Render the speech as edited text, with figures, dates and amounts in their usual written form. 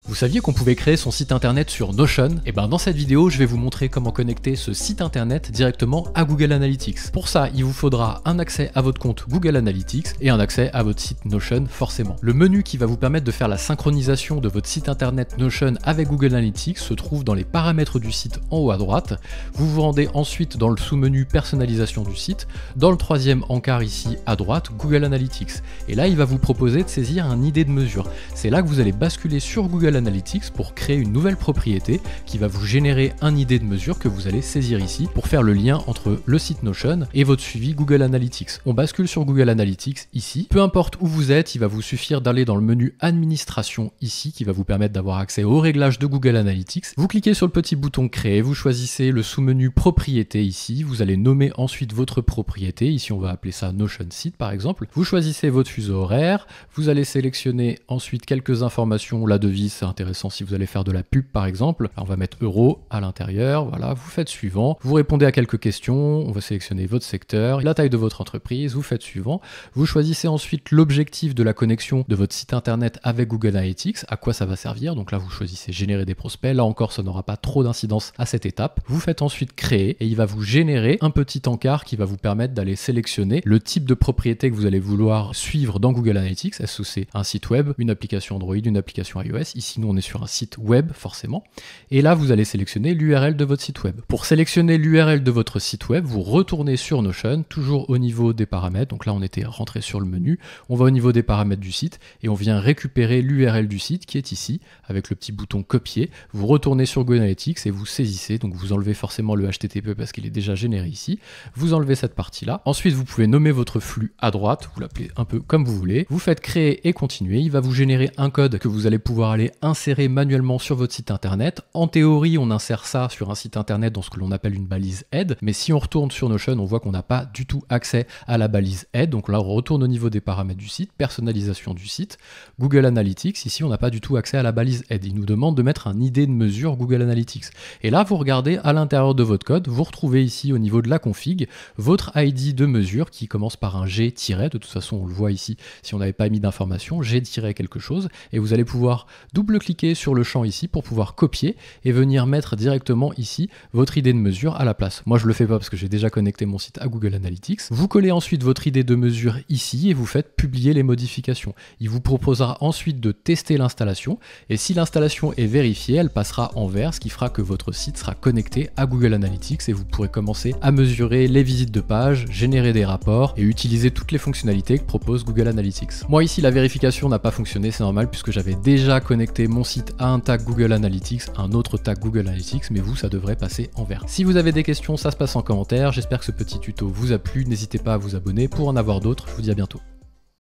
Vous saviez qu'on pouvait créer son site internet sur Notion? Et ben dans cette vidéo, je vais vous montrer comment connecter ce site internet directement à Google Analytics. Pour ça, il vous faudra un accès à votre compte Google Analytics et un accès à votre site Notion forcément. Le menu qui va vous permettre de faire la synchronisation de votre site internet Notion avec Google Analytics se trouve dans les paramètres du site en haut à droite. Vous vous rendez ensuite dans le sous-menu personnalisation du site, dans le troisième encart ici à droite, Google Analytics. Et là, il va vous proposer de saisir un ID de mesure. C'est là que vous allez basculer sur Google Analytics pour créer une nouvelle propriété qui va vous générer un ID de mesure que vous allez saisir ici pour faire le lien entre le site Notion et votre suivi Google Analytics. On bascule sur Google Analytics ici. Peu importe où vous êtes, il va vous suffire d'aller dans le menu administration ici qui va vous permettre d'avoir accès aux réglages de Google Analytics. Vous cliquez sur le petit bouton créer, vous choisissez le sous-menu propriété ici, vous allez nommer ensuite votre propriété. Ici, on va appeler ça Notion Site par exemple. Vous choisissez votre fuseau horaire, vous allez sélectionner ensuite quelques informations, la devise, c'est intéressant si vous allez faire de la pub par exemple. Alors, on va mettre euro à l'intérieur, voilà, vous faites suivant, vous répondez à quelques questions, on va sélectionner votre secteur, la taille de votre entreprise, vous faites suivant, vous choisissez ensuite l'objectif de la connexion de votre site internet avec Google Analytics, à quoi ça va servir, donc là vous choisissez générer des prospects, là encore ça n'aura pas trop d'incidence à cette étape, vous faites ensuite créer et il va vous générer un petit encart qui va vous permettre d'aller sélectionner le type de propriété que vous allez vouloir suivre dans Google Analytics. Est-ce que c'est un site web, une application Android, une application iOS? Ici, nous, on est sur un site web, forcément. Et là, vous allez sélectionner l'URL de votre site web. Pour sélectionner l'URL de votre site web, vous retournez sur Notion, toujours au niveau des paramètres. Donc là, on était rentré sur le menu. On va au niveau des paramètres du site et on vient récupérer l'URL du site qui est ici, avec le petit bouton copier. Vous retournez sur Google Analytics et vous saisissez. Donc, vous enlevez forcément le HTTP parce qu'il est déjà généré ici. Vous enlevez cette partie-là. Ensuite, vous pouvez nommer votre flux à droite. Vous l'appelez un peu comme vous voulez. Vous faites créer et continuer. Il va vous générer un code que vous allez pouvoir aller insérer manuellement sur votre site internet. En théorie, on insère ça sur un site internet dans ce que l'on appelle une balise aide. Mais si on retourne sur Notion, on voit qu'on n'a pas du tout accès à la balise aide. Donc là, on retourne au niveau des paramètres du site, personnalisation du site, Google Analytics. Ici, on n'a pas du tout accès à la balise aide. Il nous demande de mettre un ID de mesure Google Analytics. Et là, vous regardez à l'intérieur de votre code, vous retrouvez ici au niveau de la config votre ID de mesure qui commence par un G-. De toute façon, on le voit ici si on n'avait pas mis d'information, G- quelque chose. Et vous allez pouvoir double-cliquer sur le champ ici pour pouvoir copier et venir mettre directement ici votre ID de mesure à la place. Moi, je le fais pas parce que j'ai déjà connecté mon site à Google Analytics. Vous collez ensuite votre ID de mesure ici et vous faites publier les modifications. Il vous proposera ensuite de tester l'installation et si l'installation est vérifiée, elle passera en vert, ce qui fera que votre site sera connecté à Google Analytics et vous pourrez commencer à mesurer les visites de page, générer des rapports et utiliser toutes les fonctionnalités que propose Google Analytics. Moi ici, la vérification n'a pas fonctionné, c'est normal puisque j'avais déjà connecté mon site à un tag Google Analytics, un autre tag Google Analytics, mais vous, ça devrait passer en vert. Si vous avez des questions, ça se passe en commentaire. J'espère que ce petit tuto vous a plu. N'hésitez pas à vous abonner pour en avoir d'autres. Je vous dis à bientôt.